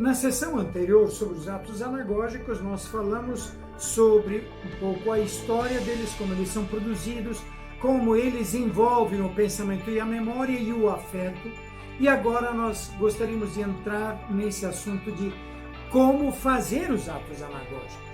Na sessão anterior sobre os atos anagógicos, nós falamos sobre um pouco a história deles, como eles são produzidos, como eles envolvem o pensamento e a memória e o afeto. E agora nós gostaríamos de entrar nesse assunto de como fazer os atos anagógicos.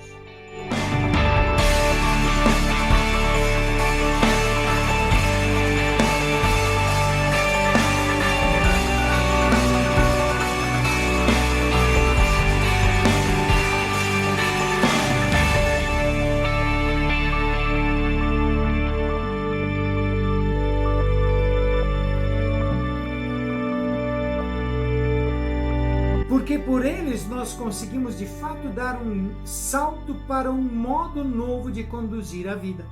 Porque por eles nós conseguimos de fato dar um salto para um modo novo de conduzir a vida.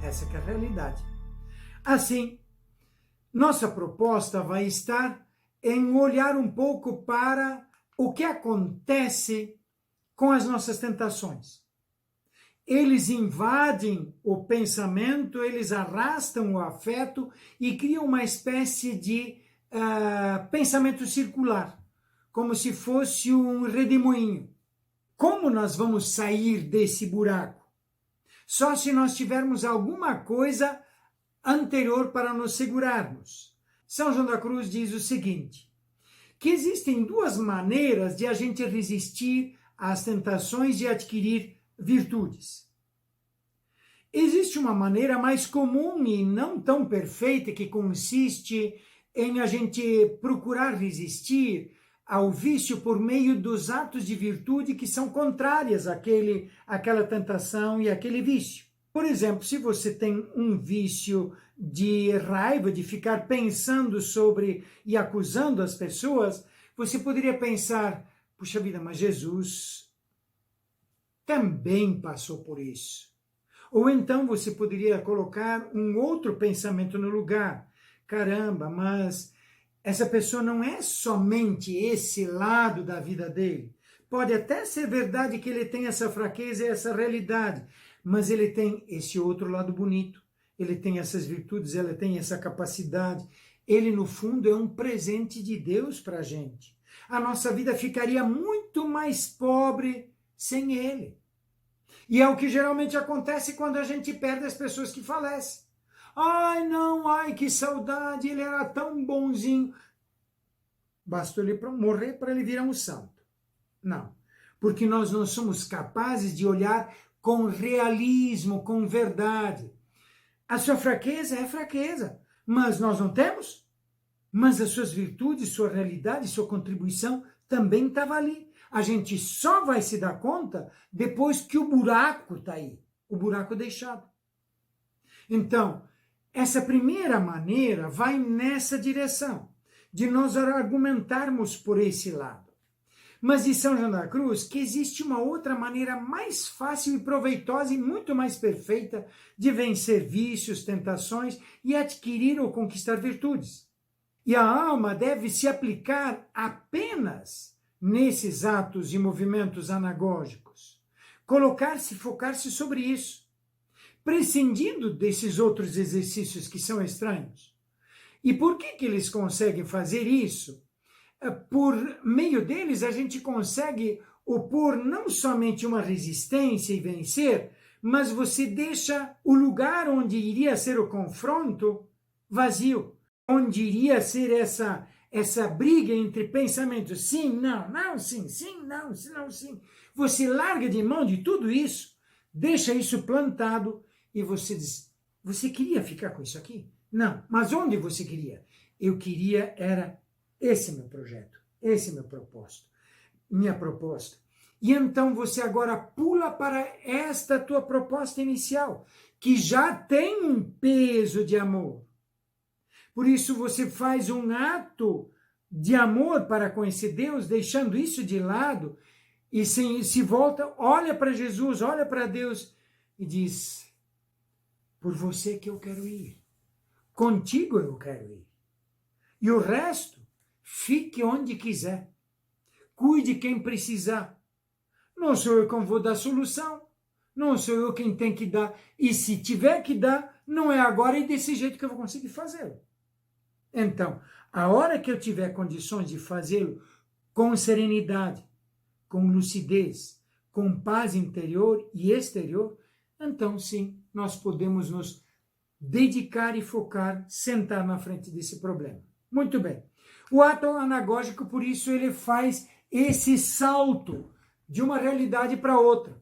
Essa que é a realidade. Assim, nossa proposta vai estar em olhar um pouco para o que acontece com as nossas tentações. Eles invadem o pensamento, eles arrastam o afeto e criam uma espécie de pensamento circular, como se fosse um redemoinho. Como nós vamos sair desse buraco? Só se nós tivermos alguma coisa anterior para nos segurarmos. São João da Cruz diz o seguinte, que existem duas maneiras de a gente resistir às tentações e adquirir virtudes. Existe uma maneira mais comum e não tão perfeita que consiste em a gente procurar resistir ao vício por meio dos atos de virtude que são contrárias àquela tentação e àquele vício. Por exemplo, se você tem um vício de raiva, de ficar pensando sobre e acusando as pessoas, você poderia pensar, puxa vida, mas Jesus também passou por isso. Ou então você poderia colocar um outro pensamento no lugar. Caramba, mas essa pessoa não é somente esse lado da vida dele. Pode até ser verdade que ele tem essa fraqueza e essa realidade, mas ele tem esse outro lado bonito. Ele tem essas virtudes, ele tem essa capacidade. Ele, no fundo, é um presente de Deus para a gente. A nossa vida ficaria muito mais pobre sem ele. E é o que geralmente acontece quando a gente perde as pessoas que falecem. Ai, não, ai, que saudade, ele era tão bonzinho. Bastou ele morrer para ele virar um santo. Não, porque nós não somos capazes de olhar com realismo, com verdade. A sua fraqueza é fraqueza, mas nós não temos. Mas as suas virtudes, sua realidade, sua contribuição também estava ali. A gente só vai se dar conta depois que o buraco está aí, o buraco deixado. Então, essa primeira maneira vai nessa direção, de nós argumentarmos por esse lado. Mas diz São João da Cruz que existe uma outra maneira mais fácil e proveitosa e muito mais perfeita de vencer vícios, tentações e adquirir ou conquistar virtudes. E a alma deve se aplicar apenas nesses atos e movimentos anagógicos. Colocar-se, focar-se sobre isso, prescindindo desses outros exercícios que são estranhos. E por que eles conseguem fazer isso? Por meio deles, a gente consegue opor não somente uma resistência e vencer, mas você deixa o lugar onde iria ser o confronto vazio, onde iria ser essa briga entre pensamentos, sim, não, não, sim, sim, não, sim. Você larga de mão de tudo isso, deixa isso plantado e você diz, você queria ficar com isso aqui? Não, mas onde você queria? Eu queria, era esse meu projeto, esse meu propósito, minha proposta. E então você agora pula para esta tua proposta inicial, que já tem um peso de amor. Por isso você faz um ato de amor para conhecer Deus, deixando isso de lado, e se volta, olha para Jesus, olha para Deus, e diz, por você que eu quero ir. Contigo eu quero ir. E o resto, fique onde quiser. Cuide quem precisar. Não sou eu quem vou dar solução. Não sou eu quem tem que dar. E se tiver que dar, não é agora e desse jeito que eu vou conseguir fazê-lo. Então, a hora que eu tiver condições de fazê-lo com serenidade, com lucidez, com paz interior e exterior, então sim, nós podemos nos dedicar e focar, sentar na frente desse problema. Muito bem. O ato anagógico, por isso, ele faz esse salto de uma realidade para outra.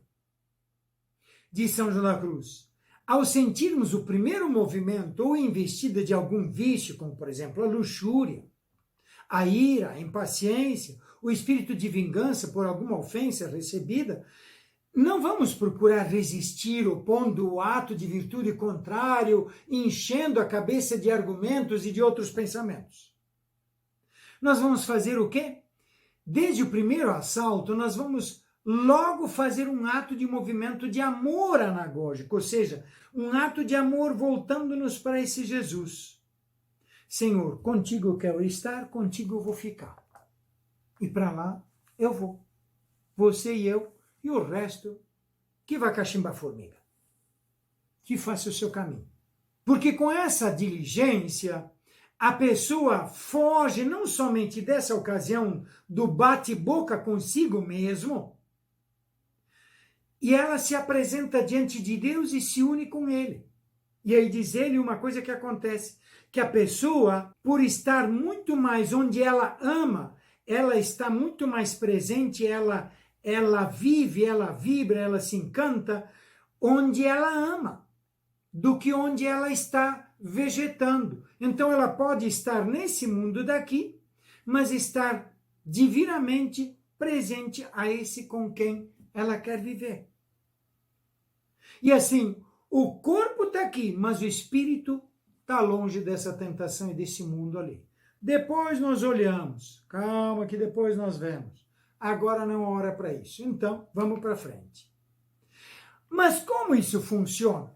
Diz São João da Cruz, ao sentirmos o primeiro movimento ou investida de algum vício, como por exemplo a luxúria, a ira, a impaciência, o espírito de vingança por alguma ofensa recebida, não vamos procurar resistir opondo o ato de virtude contrário, enchendo a cabeça de argumentos e de outros pensamentos. Nós vamos fazer o quê? Desde o primeiro assalto, nós vamos logo fazer um ato de movimento de amor anagógico, ou seja, um ato de amor voltando-nos para esse Jesus. Senhor, contigo eu quero estar, contigo eu vou ficar. E para lá eu vou. Você e eu, e o resto, que vai cachimbar formiga. Que faça o seu caminho. Porque com essa diligência, a pessoa foge não somente dessa ocasião do bate-boca consigo mesmo, e ela se apresenta diante de Deus e se une com Ele. E aí diz ele uma coisa que acontece, que a pessoa, por estar muito mais onde ela ama, ela está muito mais presente, ela vive, ela vibra, ela se encanta, onde ela ama, do que onde ela está vegetando. Então ela pode estar nesse mundo daqui, mas estar divinamente presente a esse com quem ela quer viver. E assim, o corpo está aqui, mas o espírito está longe dessa tentação e desse mundo ali. Depois nós olhamos, calma que depois nós vemos. Agora não é hora para isso. Então, vamos para frente. Mas como isso funciona?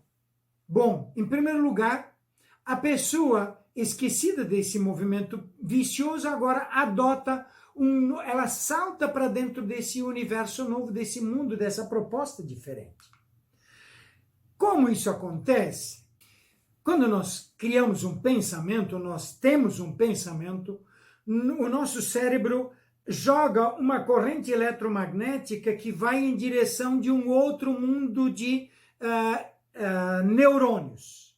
Bom, em primeiro lugar, a pessoa esquecida desse movimento vicioso agora adota, ela salta para dentro desse universo novo, desse mundo, dessa proposta diferente. Como isso acontece? Quando nós criamos um pensamento, nós temos um pensamento, o nosso cérebro joga uma corrente eletromagnética que vai em direção de um outro mundo de neurônios.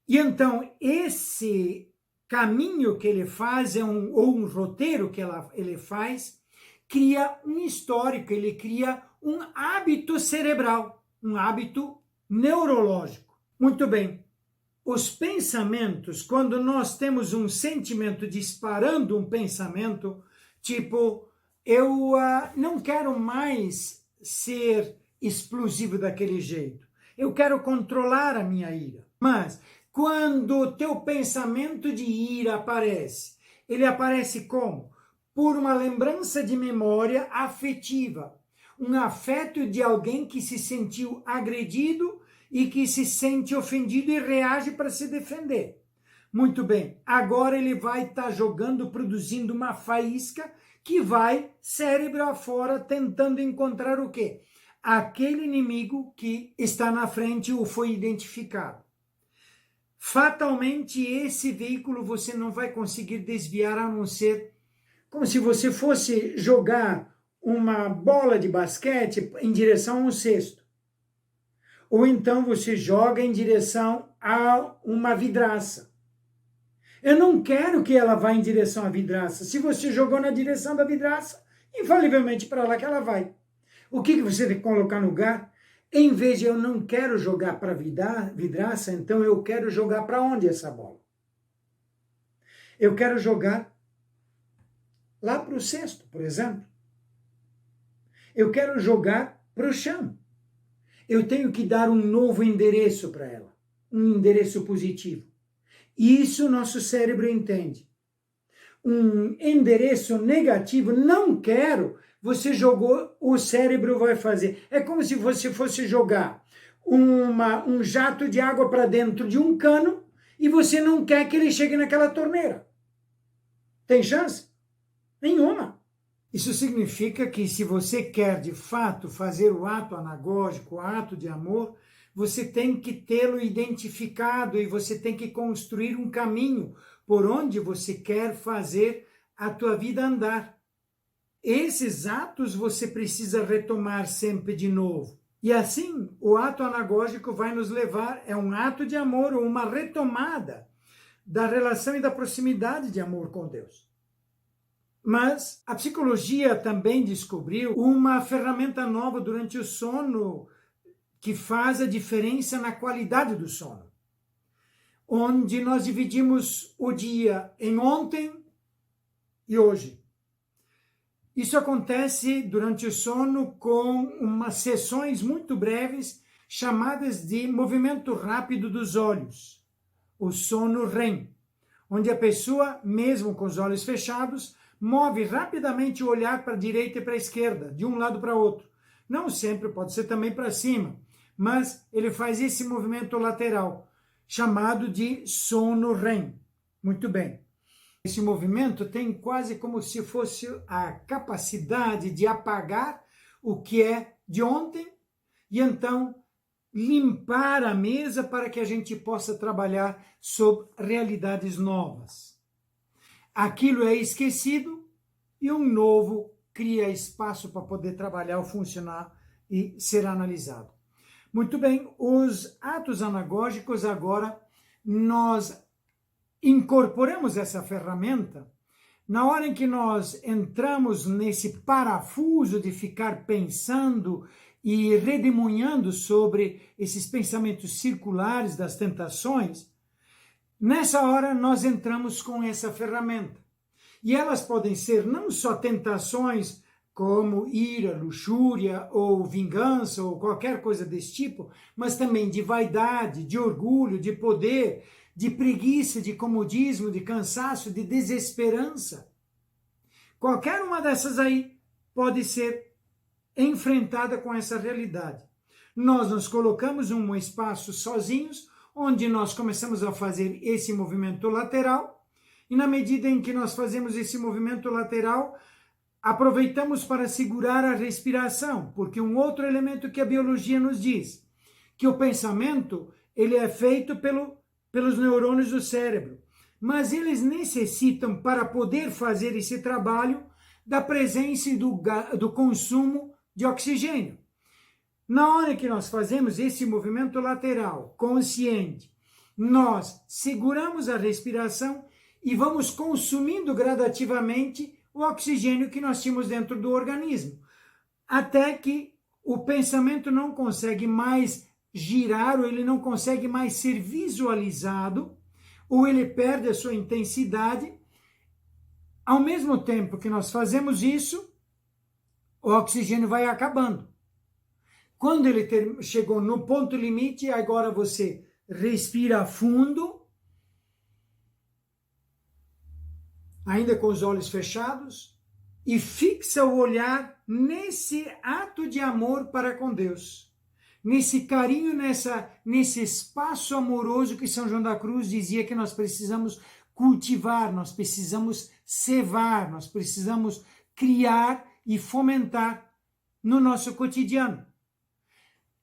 E então, esse caminho que ele faz, ou um roteiro que ele faz, cria um histórico, ele cria um hábito cerebral, um hábito neurológico. Muito bem, os pensamentos, quando nós temos um sentimento disparando um pensamento, tipo, eu não quero mais ser explosivo daquele jeito, eu quero controlar a minha ira. Mas, quando o teu pensamento de ira aparece, ele aparece como? Por uma lembrança de memória afetiva, um afeto de alguém que se sentiu agredido e que se sente ofendido e reage para se defender. Muito bem, agora ele vai estar jogando, produzindo uma faísca que vai cérebro afora tentando encontrar o quê? Aquele inimigo que está na frente ou foi identificado. Fatalmente esse veículo você não vai conseguir desviar a não ser como se você fosse jogar uma bola de basquete em direção a um cesto. Ou então você joga em direção a uma vidraça. Eu não quero que ela vá em direção à vidraça. Se você jogou na direção da vidraça, infalivelmente para lá que ela vai. O que você tem que colocar no lugar? Em vez de eu não quero jogar para a vidraça, então eu quero jogar para onde essa bola? Eu quero jogar lá para o cesto, por exemplo. Eu quero jogar para o chão. Eu tenho que dar um novo endereço para ela, um endereço positivo. Isso o nosso cérebro entende. Um endereço negativo, não quero, você jogou, o cérebro vai fazer. É como se você fosse jogar um jato de água para dentro de um cano e você não quer que ele chegue naquela torneira. Tem chance? Nenhuma. Isso significa que se você quer de fato fazer o ato anagógico, o ato de amor, você tem que tê-lo identificado e você tem que construir um caminho por onde você quer fazer a tua vida andar. esses atos você precisa retomar sempre de novo. E assim, o ato anagógico vai nos levar, é um ato de amor ou uma retomada da relação e da proximidade de amor com Deus. Mas a psicologia também descobriu uma ferramenta nova durante o sono que faz a diferença na qualidade do sono, onde nós dividimos o dia em ontem e hoje. Isso acontece durante o sono com umas sessões muito breves chamadas de movimento rápido dos olhos, o sono REM, onde a pessoa, mesmo com os olhos fechados, move rapidamente o olhar para a direita e para a esquerda, de um lado para outro. Não sempre, pode ser também para cima, mas ele faz esse movimento lateral, chamado de sono REM. Muito bem. Esse movimento tem quase como se fosse a capacidade de apagar o que é de ontem e então limpar a mesa para que a gente possa trabalhar sobre realidades novas. Aquilo é esquecido e um novo cria espaço para poder trabalhar, funcionar e ser analisado. Muito bem, os atos anagógicos agora nós incorporamos essa ferramenta na hora em que nós entramos nesse parafuso de ficar pensando e redemoinhando sobre esses pensamentos circulares das tentações. Nessa hora nós entramos com essa ferramenta. E elas podem ser não só tentações como ira, luxúria ou vingança ou qualquer coisa desse tipo, mas também de vaidade, de orgulho, de poder, de preguiça, de comodismo, de cansaço, de desesperança. Qualquer uma dessas aí pode ser enfrentada com essa realidade. Nós nos colocamos em um espaço sozinhos, onde nós começamos a fazer esse movimento lateral, e na medida em que nós fazemos esse movimento lateral, aproveitamos para segurar a respiração, porque um outro elemento que a biologia nos diz, que o pensamento ele é feito pelos neurônios do cérebro, mas eles necessitam, para poder fazer esse trabalho, da presença e do consumo de oxigênio. Na hora que nós fazemos esse movimento lateral, consciente, nós seguramos a respiração e vamos consumindo gradativamente o oxigênio que nós tínhamos dentro do organismo, até que o pensamento não consegue mais girar, ou ele não consegue mais ser visualizado, ou ele perde a sua intensidade. Ao mesmo tempo que nós fazemos isso, o oxigênio vai acabando. Quando ele chegou no ponto limite, agora você respira fundo, ainda com os olhos fechados, e fixa o olhar nesse ato de amor para com Deus, nesse carinho, nesse espaço amoroso que São João da Cruz dizia que nós precisamos cultivar, nós precisamos cevar, nós precisamos criar e fomentar no nosso cotidiano.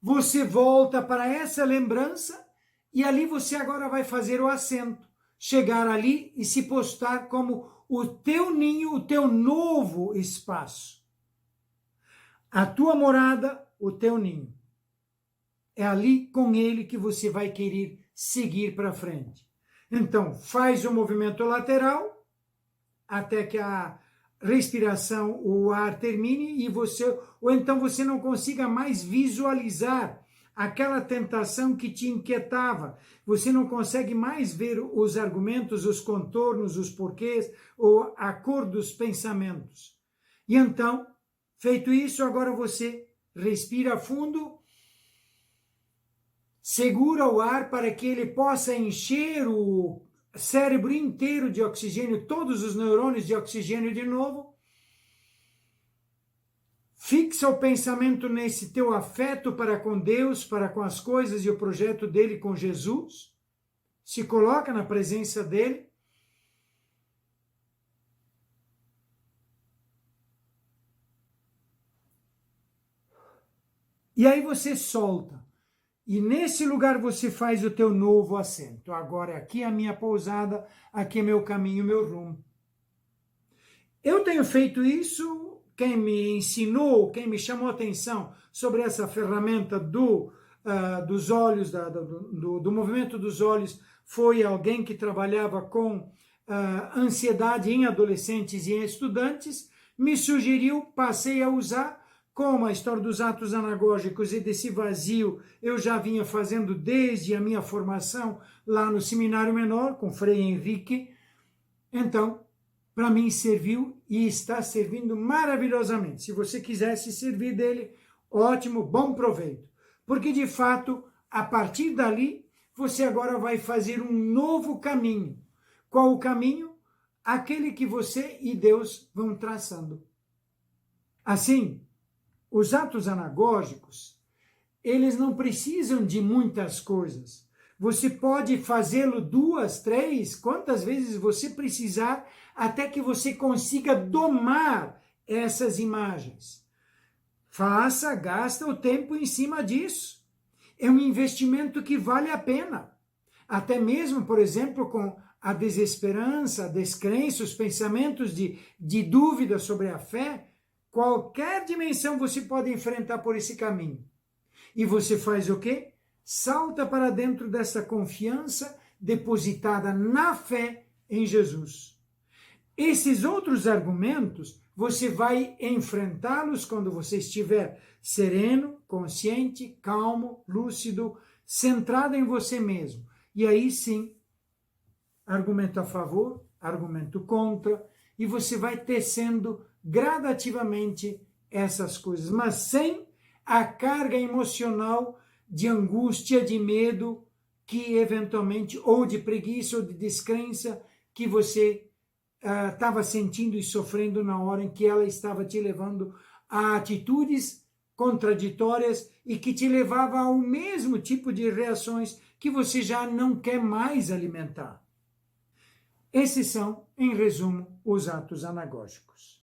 Você volta para essa lembrança e ali você agora vai fazer o assento, chegar ali e se postar como o teu ninho, o teu novo espaço. A tua morada, o teu ninho. É ali com ele que você vai querer seguir para frente. Então, faz o movimento lateral até que a respiração, o ar termine ou então você não consiga mais visualizar aquela tentação que te inquietava. Você não consegue mais ver os argumentos, os contornos, os porquês ou a cor dos pensamentos. E então, feito isso, agora você respira fundo, segura o ar para que ele possa encher o cérebro inteiro de oxigênio, todos os neurônios de oxigênio de novo. Fixa o pensamento nesse teu afeto para com Deus, para com as coisas e o projeto dele com Jesus. Se coloca na presença dele. E aí você solta. E nesse lugar você faz o teu novo assento. Agora aqui é a minha pousada, aqui é meu caminho, meu rumo. Eu tenho feito isso quem me ensinou, quem me chamou a atenção sobre essa ferramenta dos olhos, do movimento dos olhos, foi alguém que trabalhava com ansiedade em adolescentes e em estudantes, me sugeriu, passei a usar, como a história dos atos anagógicos e desse vazio eu já vinha fazendo desde a minha formação lá no Seminário Menor, com Frei Henrique. Então, para mim serviu e está servindo maravilhosamente. Se você quiser se servir dele, ótimo, bom proveito. Porque, de fato, a partir dali, você agora vai fazer um novo caminho. Qual o caminho? Aquele que você e Deus vão traçando. Assim, os atos anagógicos, eles não precisam de muitas coisas. Você pode fazê-lo 2, 3, quantas vezes você precisar, até que você consiga domar essas imagens. Faça, gasta o tempo em cima disso. É um investimento que vale a pena. Até mesmo, por exemplo, com a desesperança, a descrença, os pensamentos de dúvida sobre a fé, qualquer dimensão você pode enfrentar por esse caminho. E você faz o quê? Salta para dentro dessa confiança depositada na fé em Jesus. Esses outros argumentos, você vai enfrentá-los quando você estiver sereno, consciente, calmo, lúcido, centrado em você mesmo. E aí sim, argumento a favor, argumento contra, e você vai tecendo gradativamente essas coisas, mas sem a carga emocional de angústia, de medo, que eventualmente, ou de preguiça, ou de descrença, que você estava sentindo e sofrendo na hora em que ela estava te levando a atitudes contraditórias e que te levava ao mesmo tipo de reações que você já não quer mais alimentar. Esses são, em resumo, os atos anagógicos.